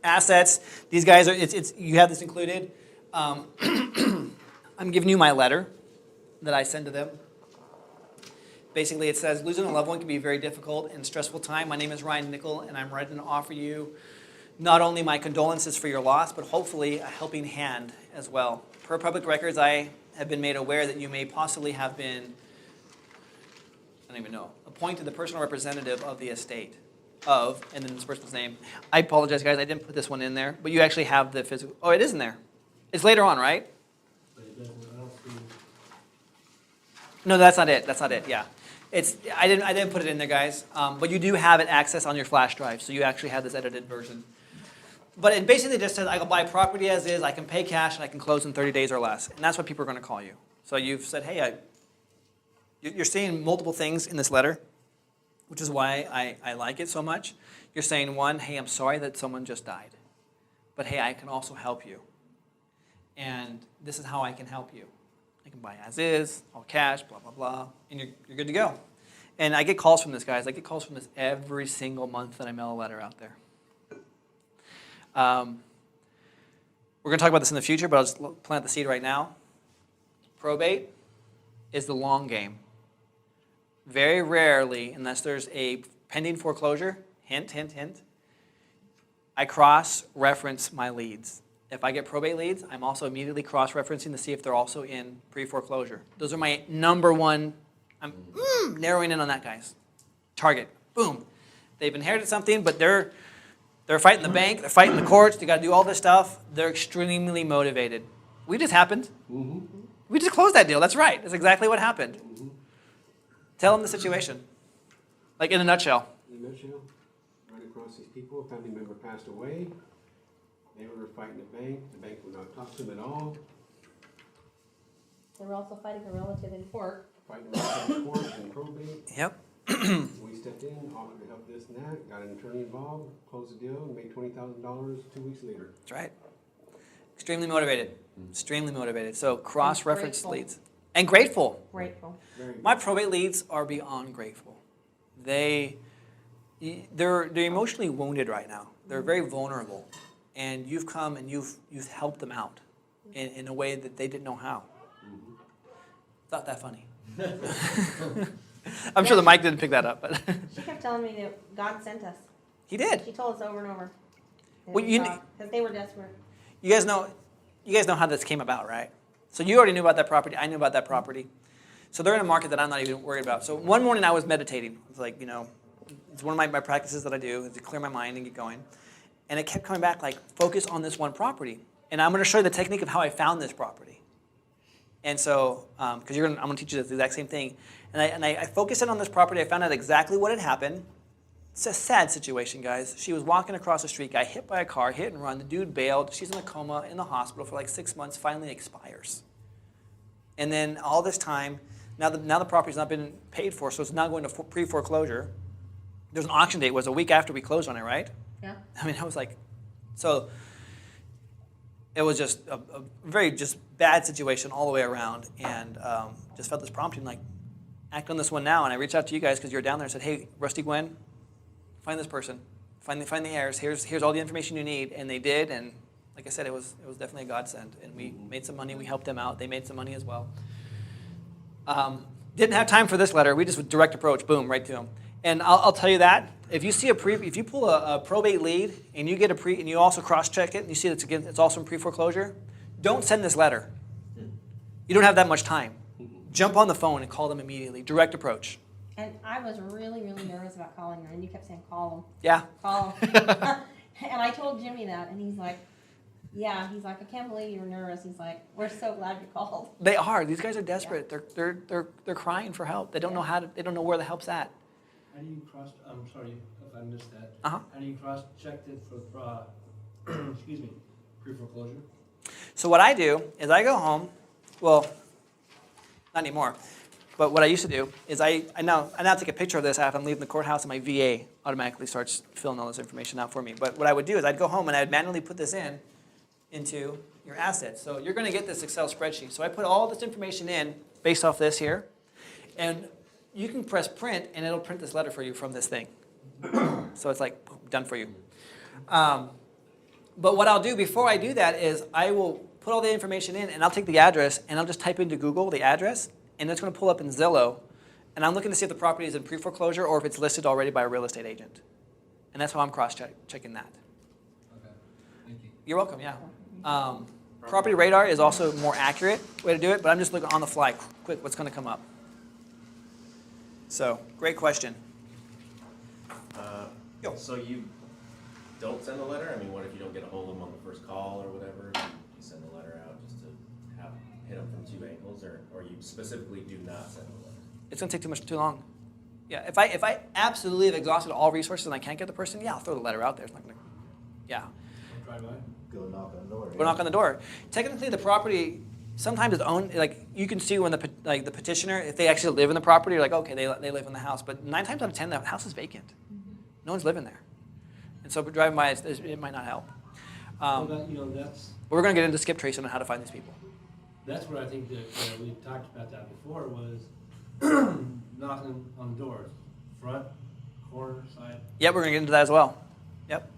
assets. These guys are. You have this included. I'm giving you my letter that I send to them. Basically, it says, losing a loved one can be a very difficult and stressful time. My name is Ryan Nickel, and I'm writing to offer you not only my condolences for your loss, but hopefully a helping hand as well. Per public records, I have been made aware that you may possibly have been, I don't even know, appointed the personal representative of the estate of, and then this person's name. I apologize, guys, I didn't put this one in there, but you actually have the physical, oh, it is in there. It's later on, right? No, that's not it. That's not it. Yeah, I didn't put it in there, guys. But you do have it access on your flash drive, so you actually have this edited version. But it basically just says I can buy property as is, I can pay cash, and I can close in 30 days or less, and that's what people are going to call you. So you've said, hey, you're seeing multiple things in this letter, which is why I like it so much. You're saying, one, hey, I'm sorry that someone just died, but hey, I can also help you, and this is how I can help you. I can buy as is, all cash, blah, blah, blah, and you're good to go. And I get calls from this, guys. I get calls from this every single month that I mail a letter out there. We're going to talk about this in the future, but I'll just plant the seed right now. Probate is the long game. Very rarely, unless there's a pending foreclosure, hint, hint, hint, I cross-reference my leads. If I get probate leads, I'm also immediately cross-referencing to see if they're also in pre-foreclosure. Those are my number one, I'm narrowing in on that, guys. Target, boom. They've inherited something, but they're fighting the bank, they're fighting the courts, they got to do all this stuff. They're extremely motivated. We just happened. We just closed that deal, that's right. That's exactly what happened. Tell them the situation, like in a nutshell. In a nutshell, right across these people, a family member passed away. They were fighting the bank would not talk to them at all. They were also fighting a relative in court. Fighting a relative in court and probate. Yep. We stepped in, offered to help this and that, got an attorney involved, closed the deal, and made $20,000 2 weeks later. That's right. Extremely motivated. Extremely motivated. So cross-reference leads. And grateful. Grateful. My probate leads are beyond grateful. They're emotionally wounded right now. They're very vulnerable. And you've come and you've helped them out in a way that they didn't know how. Not that funny. I'm sure the mic didn't pick that up, but She kept telling me that God sent us. He did. She told us over and over. Well, Because they were desperate. You guys know how this came about, right? So you already knew about that property. I knew about that property. So they're in a market that I'm not even worried about. So one morning I was meditating. It's like, it's one of my practices that I do is to clear my mind and get going. And it kept coming back like, focus on this one property. And I'm going to show you the technique of how I found this property. And so, because I'm going to teach you the exact same thing. And I focused in on this property. I found out exactly what had happened. It's a sad situation, guys. She was walking across the street, got hit by a car, hit and run. The dude bailed. She's in a coma in the hospital for like 6 months, finally expires. And then all this time, now the property's not been paid for, so it's now going to pre-foreclosure. There's an auction date. It was a week after we closed on it, right? Yeah. I mean, I was like, so it was just a very just bad situation all the way around, and just felt this prompting, like, act on this one now. And I reached out to you guys because you were down there and said, hey, Rusty Gwen, find this person, find the heirs. Here's all the information you need, and they did. And like I said, it was definitely a godsend, and we made some money. We helped them out. They made some money as well. Didn't have time for this letter. We just direct approach, boom, right to them. And I'll tell you that if you pull a probate lead and you get and you also cross-check it and you see that it's also in pre-foreclosure, don't send this letter. You don't have that much time. Jump on the phone and call them immediately. Direct approach. And I was really nervous about calling her, and you kept saying, call them. Yeah. Call them. And I told Jimmy that, and he's like, yeah. He's like, I can't believe you're nervous. He's like, we're so glad you called. They are. These guys are desperate. Yeah. They're crying for help. They don't know they don't know where the help's at. How do you I'm sorry if I missed that. Uh-huh. How do you cross-check it for, excuse me, pre-foreclosure? So what I do is I go home, well, not anymore, but what I used to do is I now take a picture of this after I'm leaving the courthouse, and my VA automatically starts filling all this information out for me. But what I would do is I'd go home and I'd manually put this into your assets. So you're going to get this Excel spreadsheet. So I put all this information in based off this here, and you can press print, and it'll print this letter for you from this thing. So it's like done for you. But what I'll do before I do that is I will put all the information in, and I'll take the address, and I'll just type into Google the address, and it's going to pull up in Zillow, and I'm looking to see if the property is in pre-foreclosure or if it's listed already by a real estate agent. And that's how I'm cross-checking that. Okay, thank you. You're welcome, yeah. Property Radar is also a more accurate way to do it, but I'm just looking on the fly, quick, what's going to come up. So, great question. Yo. So you don't send a letter? I mean, what if you don't get a hold of them on the first call or whatever? You send a letter out just to hit them from 2 angles, or you specifically do not send a letter? It's going to take too long. Yeah, if I absolutely have exhausted all resources and I can't get the person, yeah, I'll throw the letter out there. It's not going to, yeah. Try by. Go knock on the door. Go knock on the door. Technically, the property sometimes is owned. Like you can see when the petitioner, if they actually live in the property, you're like, okay, they live in the house. But 9 times out of 10, the house is vacant. No one's living there, and so driving by, it might not help. Well, that, you know, that's We're going to get into skip tracing on how to find these people. where I think that we talked about that before was knocking on the doors, front, corner, side. Yep, we're going to get into that as well. Yep.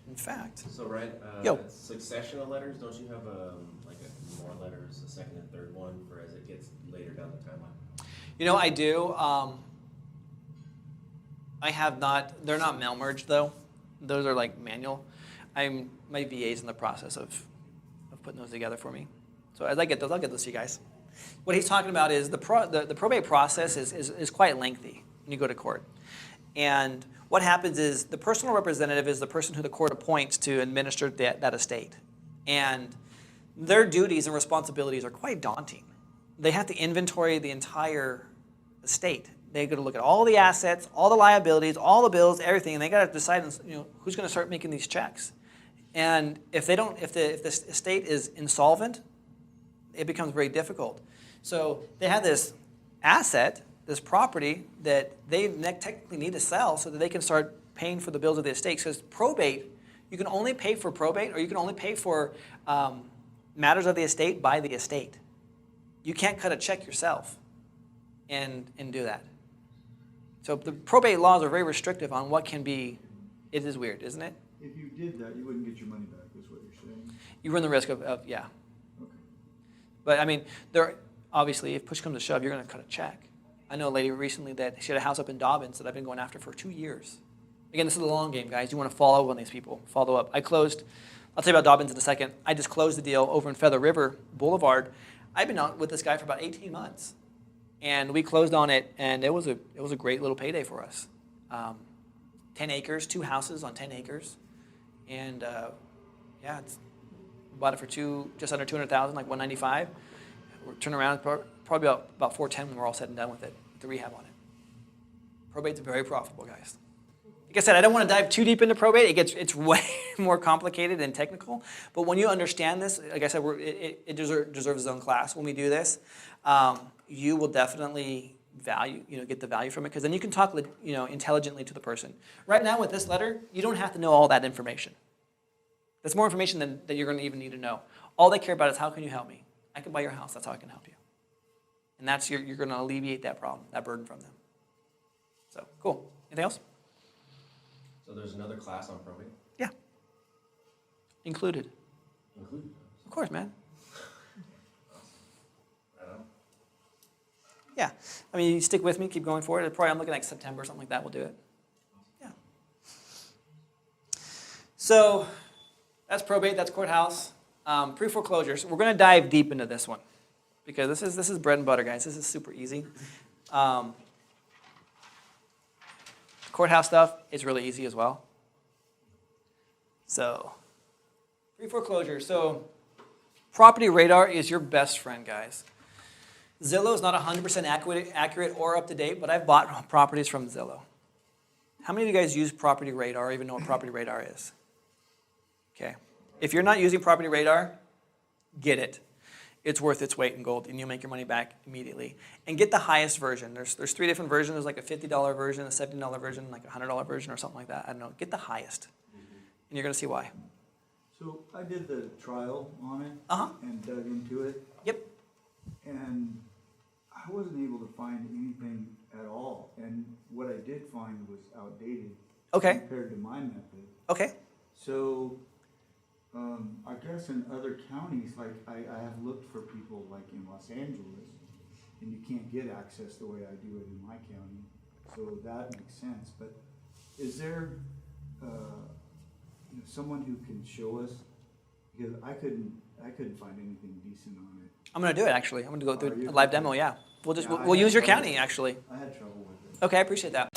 In fact, So, right, Yo. succession of letters, don't you have like more letters, a second and third one for as it gets later down the timeline? you know, I do. I have not. They're not mail merged though. Those are like manual. My VA's in the process of putting those together for me. So as I get those, I'll get those to you guys. What he's talking about is the probate process is quite lengthy when you go to court. And what happens is the personal representative is the person who the court appoints to administer that estate. And their duties and responsibilities are quite daunting. They have to inventory the entire estate. They got to look at all the assets, all the liabilities, all the bills, everything, and they got to decide, who's going to start making these checks. And if they don't, if the estate is insolvent, it becomes very difficult. So they have this asset, this property that they technically need to sell so that they can start paying for the bills of the estate. Because probate, you can only pay for probate, or you can only pay for matters of the estate by the estate. You can't cut a check yourself and do that. So the probate laws are very restrictive on what can be. It is weird, isn't it? If you did that, you wouldn't get your money back, is what you're saying. You run the risk of yeah. Okay. But I mean, obviously, if push comes to shove, you're going to cut a check. I know a lady recently that she had a house up in Dobbins that I've been going after for 2 years. Again, this is a long game, guys. You want to follow up on these people. Follow up. I'll tell you about Dobbins in a second. I just closed the deal over in Feather River Boulevard. I've been out with this guy for about 18 months. And we closed on it, and it was a great little payday for us. 10 acres, 2 houses on 10 acres. And yeah, we bought it for just under $200,000, like $195. We're turning around probably about $410 when we're all said and done with it, the rehab on it. Probate's very profitable, guys. Like I said, I don't want to dive too deep into probate. It's way more complicated and technical. But when you understand this, like I said, it deserves its own class when we do this. You will definitely get the value from it, because then you can talk intelligently to the person. Right now with this letter, you don't have to know all that information. That's more information than you're going to even need to know. All they care about is, how can you help me? I can buy your house. That's how I can help you. And that's you're going to alleviate that problem, that burden from them. So cool. Anything else? So there's another class on probate Yeah. Included. included? Of course, man. I don't know. Yeah. I mean, you stick with me, keep going for it. I'm looking like September, something like that. We'll do it. Yeah. So that's probate. That's courthouse. Pre-foreclosures. We're going to dive deep into this one, because this is bread and butter, guys. This is super easy. Courthouse stuff is really easy as well. So, pre-foreclosure. So, Property Radar is your best friend, guys. Zillow is not 100% accurate or up to date, but I've bought properties from Zillow. How many of you guys use Property Radar or even know what Property Radar is? Okay. If you're not using Property Radar, get it. It's worth its weight in gold, and you'll make your money back immediately. And get the highest version. There's 3 different versions. There's like a $50 version, a $70 version, like a $100 version, or something like that. I don't know. Get the highest, and you're going to see why. So I did the trial on it Uh-huh. and dug into it, Yep. and I wasn't able to find anything at all. And what I did find was outdated Okay. compared to my method. Okay. So guess in other counties, like, I have looked for people like in Los Angeles, and you can't get access the way I do it in my county, so that makes sense, but is there, someone who can show us? Because I couldn't find anything decent on it. I'm gonna do it, actually. I'm gonna go Are through you? a live demo, yeah. We'll Yeah, I we'll had use your trouble. county, actually. I had trouble with it. Okay, I appreciate that.